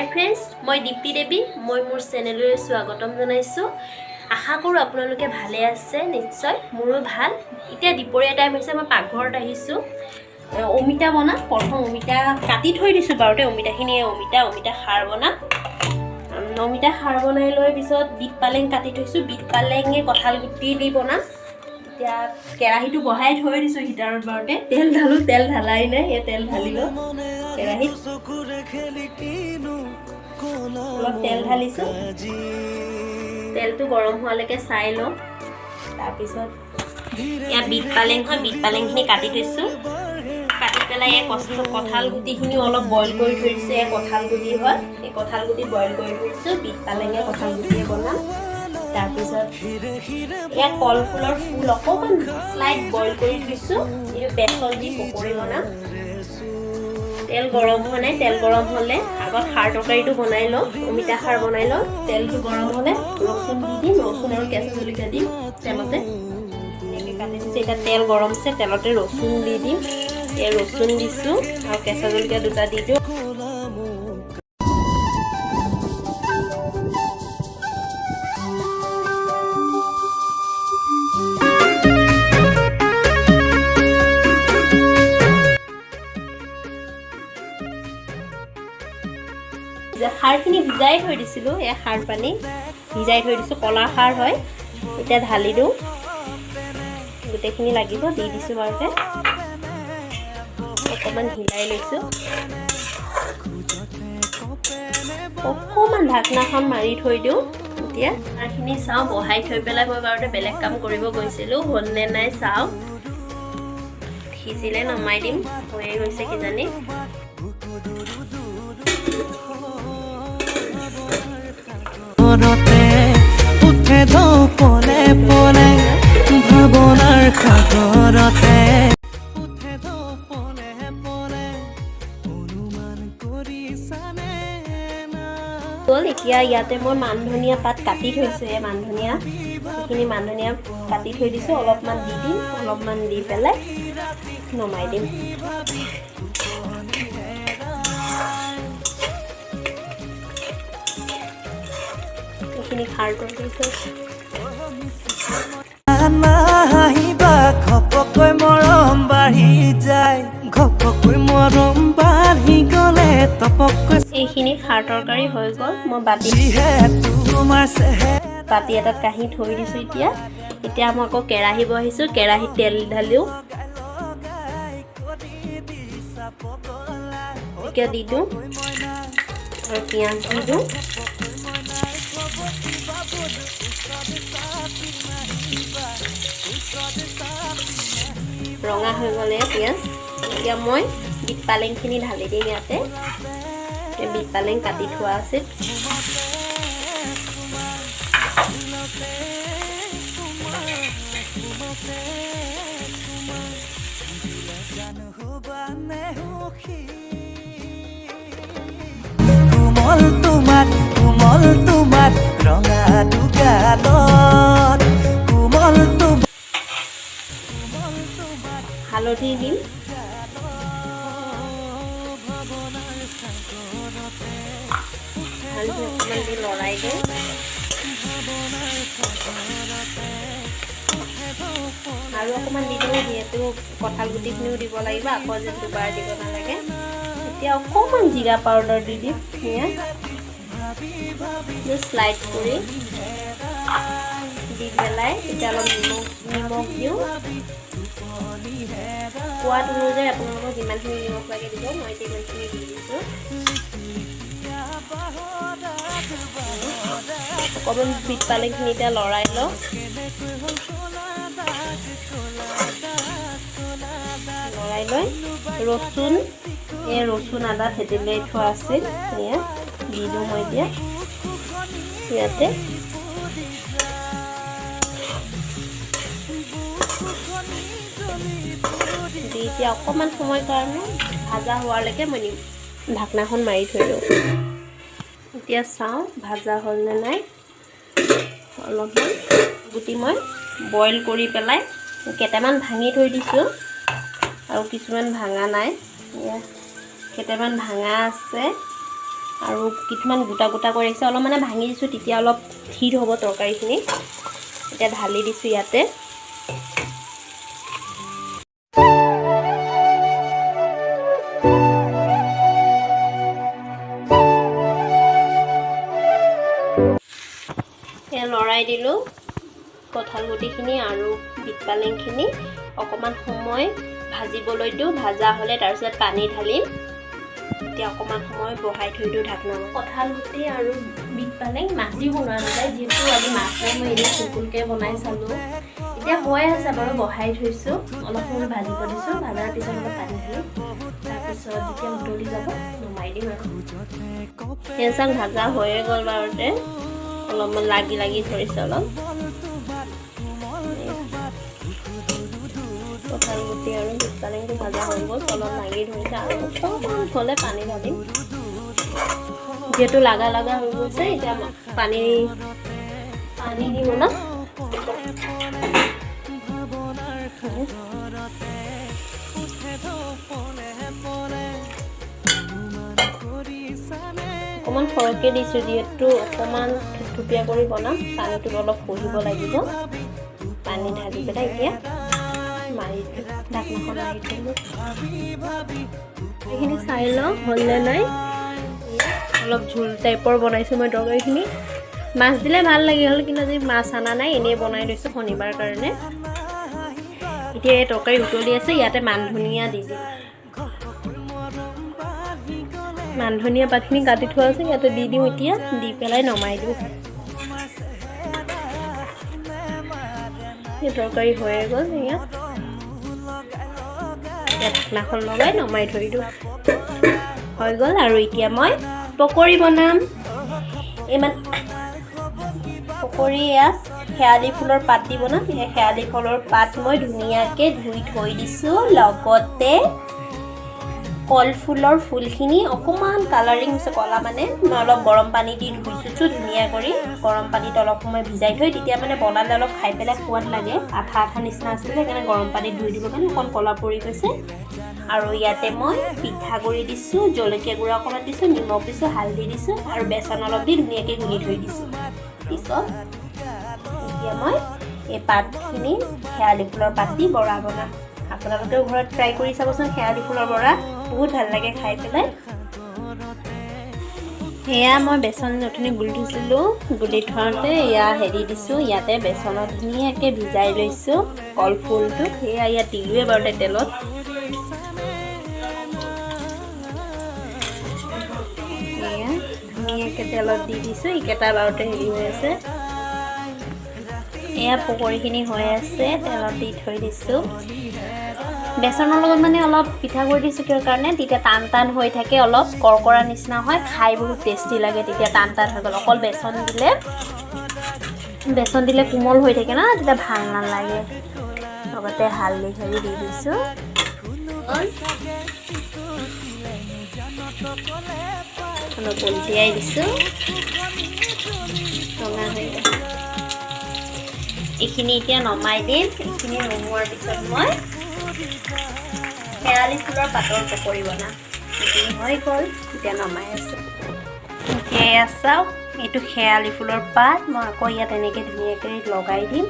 হাই friends, মই দীপ্তি দেৱী। মই মোৰ চেনেললৈ স্বাগতম জনাইছোঁ। আশা কৰোঁ আপোনালোকে ভালে আছে। নিশ্চয় মোৰো ভাল। এতিয়া দুপৰীয়া টাইম হৈছে, মই পাকঘৰত আহিছোঁ। অমিতা বনাম। প্ৰথম অমিতা কাটি থৈ দিছোঁ বাৰুতে। অমিতাখিনি অমিতা খাৰ বনাম। অমিতা খাৰ বনাই লৈ পিছত বিট পালেং কাটি থৈছোঁ। বিট পালেঙে কঁঠাল গুটি দি বনাম। এতিয়া কেৰাহীটো বহাই থৈ দিছোঁ হিটাৰত বাৰুতে। তেল ঢালোঁ, তেল ঢালাই নাই। এই তেল ঢালি লওঁ কেৰাহীত। অলপ তেল ঢালিছোঁ। তেলটো গৰম হোৱালৈকে চাই লওঁ। তাৰপিছত ইয়াত বিট পালেং হয়, বিট পালেংখিনি কাটি থৈছোঁ। কাটি পেলাই এই কঁঠাল গুটিখিনিও অলপ বইল কৰি থৈ দিছোঁ। এই কঁঠাল গুটি হয়, এই কঁঠাল গুটি বইল কৰি থৈছোঁ। বিট পালেঙে কঁঠাল গুটিয়ে বনাম। তাৰপিছত ইয়াত কলফুলৰ ফুল অকণমান স্লাইড বইল কৰি থৈছোঁ। এইটো বেচন দি পকৰি বনাম। তেল গৰম হোৱা নাই। তেল গৰম হ'লে আগত খাৰ তৰকাৰীটো বনাই লওঁ। অমিতা খাৰ বনাই লওঁ। তেলটো গৰম হ'লে ৰচুন দি দিম। ৰচুন আৰু কেঁচা জলকীয়া দিম তেলতে। এনেকৈ কাটি দিছোঁ। এতিয়া তেল গৰম হৈছে, তেলতে ৰচুন দি দিম। এই ৰচুন দিছোঁ আৰু কেঁচা জলকীয়া দুটা দি দিওঁ। খাৰখিনি ভিজাই থৈ দিছিলোঁ। এই খাৰ পানী ভিজাই থৈ দিছোঁ। কলা খাৰ হয়। এতিয়া ঢালি দিওঁ। গোটেইখিনি লাগিব দি দিছোঁ বাৰুতে। অকণমান হিলাই লৈছোঁ। অকণমান ঢাকনাখন মাৰি থৈ দিওঁ। এতিয়া খাৰখিনি চাওঁ, বহাই থৈ পেলাই মই বাৰুতে বেলেগ কাম কৰিব গৈছিলোঁ। হ'লনে নাই চাওঁ। সিজিলে নমাই দিম। হৈয়ে গৈছে কিজানি। এতিয়া ইয়াতে মই মান ধনিয়া পাত কাটি থৈছোঁ। এই মান ধনিয়া, সেইখিনি মান ধনিয়া কাটি থৈ দিছোঁ। অলপমান দি দিম। অলপমান দি পেলাই নমাই দিম। এইখিনি খাৰ কৰি থৈছোঁ। ঘপকৈ মৰম বাঢ়ি যায়, ঘপকৈ মৰম বাঢ়ি গ'লে তপকৈ। এইখিনি খাৰ তৰকাৰী হৈ গ'ল। মই বাতি এটাত কাঢ়ি থৈ দিছোঁ। এতিয়া মই আকৌ কেৰাহী বহাইছোঁ। কেৰাহীত তেল ঢালিও এতিয়া দি দিওঁ আৰু পিঁয়াজ দি দিওঁ। ৰঙা হৈ গ'লে পিঁয়াজ। এতিয়া মই বিট পালেংখিনি ঢালি দিম ইয়াতে। বিট পালেং কাটি থোৱা আছে। কোমল তোমাৰ ৰঙা দুগালত কোমল হালধি দিম। হালধি অকণমান দি লৰাই দিওঁ। আৰু অকণমান দি দিওঁ, যিহেতু কঁঠাল গুটিখিনিও দিব লাগিব। আকৌ যে দুবাৰ দিব নালাগে। এতিয়া অকণমান জিৰা পাউডাৰ দি দিম। স্লাইড কৰি দি পেলাই এতিয়া অলপ নিমখ দিওঁ। সোৱাদ অনুযায়ী আপোনালোকক যিমানখিনি নিমখ লাগে দিব। মই সিমানখিনি দি দিছোঁ। অকণমান বিট পালেংখিনি এতিয়া লৰাই লওঁ। লৰাই লৈ ৰচুন, এই ৰচুন আদা থেতেলিয়াই থোৱা আছিল, এয়া দি দিওঁ মই এতিয়া ইয়াতে। দি এতিয়া অকণমান সময় কাৰণে ভাজা হোৱালৈকে মই ঢাকনাখন মাৰি থৈ দিওঁ। এতিয়া চাওঁ ভাজা হ'লনে নাই। অলপমান গুটি মই বইল কৰি পেলাই কেইটামান ভাঙি থৈ দিছোঁ আৰু কিছুমান ভাঙা নাই। কেইটামান ভাঙা আছে। আৰু কিছুমান গোটা গোটা কৰি ৰাখিছে অলপ মানে ভাঙি দিছোঁ তেতিয়া অলপ ধীৰ হ'ব তৰকাৰীখিনি এতিয়া ঢালি দিছোঁ ইয়াতে লৰাই দিলোঁ কঁঠাল গুটিখিনি আৰু বিট পালেংখিনি অকণমান সময় ভাজিবলৈ দিওঁ ভাজা হ'লে তাৰপিছত পানী ঢালিম এতিয়া অকণমান সময় বহাই থৈ দিওঁ ঢাকনা কঁঠাল গুটি আৰু বিট পালেং মাছ দি বনোৱা নাযায় যিহেতু আমি মাছ মই এনেই চিম্পুলকৈ বনাই চালোঁ এতিয়া হৈ আছে বাৰু বহাই থৈছোঁ অলপ সময় ভাজিব দিছোঁ ভাজাৰ পিছত অলপ পানী ঢালি তাৰপিছত যেতিয়া উতলি যাব নমাই দিম আৰু সেই চাং ভাজা হৈয়ে গ'ল বাৰুতে অলপমান লাগি ধৰিছে অলপ কঁঠাল গুটি আৰু বিট পালেংটো ভাজা হৈ গ'ল অলপ লাগি ধৰিছে আৰু অকণমান হ'লে পানী ঢালিম যিহেতু লাগা হৈ গৈছে এতিয়া পানী দিম অলপ অকণমান সৰহকৈ দিছোঁ যিহেতু অকণমান থুপথুপীয়া কৰি বনাম পানীটোত অলপ পঢ়িব লাগিব পানী ঢালি পেলাই এতিয়া মাৰি ঢাকনাখন মাৰি থলোঁ এইখিনি চাই লওঁ হ'লনে নাই অলপ জোল টাইপৰ বনাইছোঁ মই তৰকাৰীখিনি মাছ দিলে ভাল লাগে হ'ল কিন্তু আজি মাছ অনা নাই এনেই বনাই লৈছোঁ শনিবাৰ কাৰণে এতিয়া এই তৰকাৰী উতলি আছে ইয়াতে মান ধনিয়া দি দিম মান ধনিয়া পাতখিনি কাটি থোৱা আছে ইয়াতে দি দিওঁ এতিয়া দি পেলাই নমাই দিওঁ এই তৰকাৰী হৈয়ে গ'ল ইয়াত ঢাকনাখন লগাই নমাই থৈ দিওঁ হৈ গ'ল আৰু এতিয়া মই পকৰি বনাম ইমান পকৰি এয়া শেৱালি ফুলৰ পাত দি বনাম এই শেৱালি ফুলৰ পাত মই ধুনীয়াকৈ ধুই থৈ দিছোঁ লগতে কলফুলৰ ফুলখিনি অকণমান কালাৰিং হৈছে কলা মানে মই অলপ গৰম পানী দি ধুইছোঁ ধুনীয়া কৰি গৰম পানীত অলপ সময় ভিজাই থৈ তেতিয়া মানে বনালে অলপ খাই পেলাই সোৱাদ লাগে আঠা নিচিনা আছিলে সেইকাৰণে গৰম পানীত ধুই দিবৰ কাৰণে অকণ ক'লা পৰি গৈছে আৰু ইয়াতে মই পিঠাগুড়ি দিছোঁ জলকীয়া গুড়া অকণমান দিছোঁ নিমখ দিছোঁ হালধি দিছোঁ আৰু বেচন অলপ দি ধুনীয়াকৈ গুলি থৈ দিছোঁ পিছত এতিয়া মই এই পাতখিনি শেৱালি ফুলৰ পাত দি বৰা বনাম আপোনালোকেও ঘৰত ট্ৰাই কৰি চাবচোন শেৱালি ফুলৰ বৰা বহুত ভাল লাগে খাই পেলাই এয়া মই বেচন নতুনি গুলি থৈছিলোঁ গুলি থওঁতে এয়া হেৰি দিছোঁ ইয়াতে বেচনত ধুনীয়াকৈ ভিজাই লৈছোঁ কলফুলটো সেয়া ইয়াত দিলোৱে বাৰুতে তেলত এয়া ধুনীয়াকৈ তেলত দি দিছোঁ এইকেইটা বাৰুতে হেৰি হৈ আছে এয়া পকৰিখিনি হৈ আছে তেলত দি থৈ দিছোঁ বেচনৰ লগত মানে অলপ পিঠাগুড়ি দিছোঁ কিয় কাৰণে তেতিয়া টান হৈ থাকে অলপ কৰকৰা নিচিনা হয় খাই বহুত টেষ্টি লাগে তেতিয়া টান হৈ গ'ল অকল বেচন দিলে কোমল হৈ থাকে ন তেতিয়া ভাল নালাগে লগতে হালধি দি দিছোঁ অলপ উলটিয়াই দিছোঁ ৰঙা হৈ গ'ল এইখিনি এতিয়া নমাই দিম এইখিনি নমোৱাৰ পিছত মই শেৱালি ফুলৰ পাতৰ পকৰি বনাম এইখিনি হৈ গ'ল এতিয়া নমাই আছোঁ এয়া চাওক এইটো শেৱালি ফুলৰ পাত মই আকৌ ইয়াত এনেকৈ ধুনীয়াকৈ লগাই দিম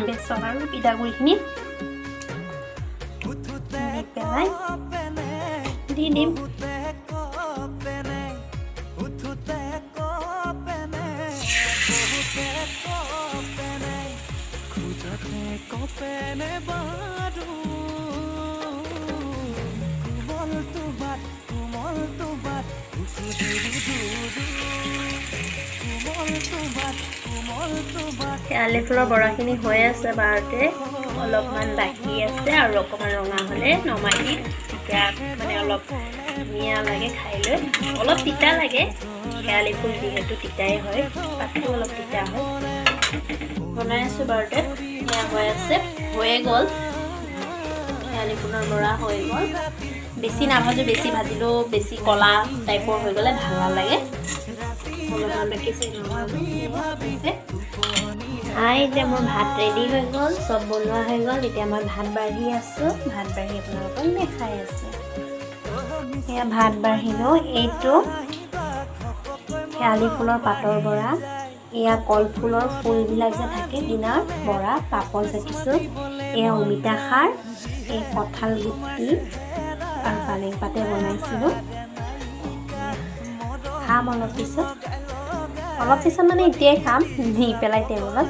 বেচন আৰু পিঠাগুড়িখিনি দি পেলাই দি দিম শেৱালি ফুলৰ বৰাখিনি হৈ আছে বাৰতে অলপমান বাকী আছে আৰু অকণমান ৰঙা হ'লে নমাই দিম তেতিয়া মানে অলপ ধুনীয়া লাগে খাই লৈ অলপ তিতা লাগে শেৱালি ফুল যিহেতু তিতাই হয় পাতটো অলপ তিতা হয় বনাই আছোঁ বাৰতে সেয়া হৈ আছে হৈয়ে গ'ল শেৱালি ফুলৰ বৰা হৈ গ'ল বেছি নাভাজোঁ বেছি ভাজিলেও বেছি ক'লা টাইপৰ হৈ গ'লে ভাল নালাগে অলপমান বেছি এতিয়া মোৰ ভাত ৰেডি হৈ গ'ল চব বনোৱা হৈ গ'ল এতিয়া মই ভাত বাঢ়ি আছোঁ ভাত বাঢ়ি আপোনালোকক দেখাই আছোঁ এয়া ভাত বাঢ়িলোঁ এইটো শেৱালি ফুলৰ পাতৰ বৰা, এয়া কলফুলৰ ফুলবিলাক যে থাকে দিনাৰ বৰা, পাপৰ জাকিছোঁ, এয়া অমিতা খাৰ, এই কঁঠাল গুটি আৰু পালেং পাতে বনাইছিলোঁ। খাম অলপ পিছত মানে এতিয়াই খাম, দি পেলাই টেবুলত।